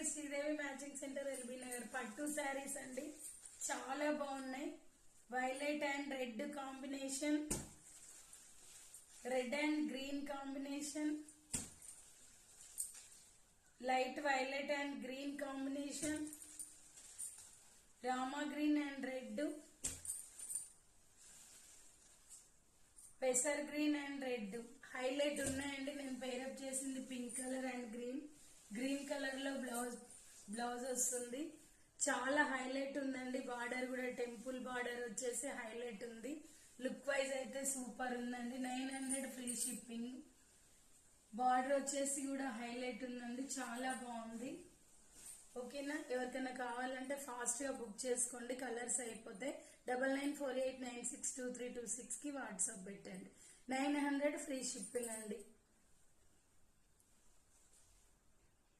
Sridevi matching centre LB Nagar పట్టు saris అండి. చాలా బాగున్నాయి. Violet and red combination, red and green combination, light violet and green combination, Rama green and red, పెసర్ green and red highlight ఉన్నాయండి. నేను పేరప్ చేసింది pink colour and green colour లో బ్లౌజ్ వస్తుంది. చాలా హైలైట్ ఉందండి. బార్డర్ కూడా టెంపుల్ బార్డర్ వచ్చేసి హైలైట్ ఉంది. లుక్ వైజ్ అయితే సూపర్ ఉందండి. 900 ఫ్రీ షిప్పింగ్. బార్డర్ వచ్చేసి కూడా హైలైట్ ఉందండి. చాలా బాగుంది. ఓకేనా, ఎవరికైనా కావాలంటే ఫాస్ట్ గా బుక్ చేసుకోండి. కలర్స్ అయిపోతే 9948962326 కి వాట్సాప్ పెట్టండి. 900 ఫ్రీ షిప్పింగ్ అండి.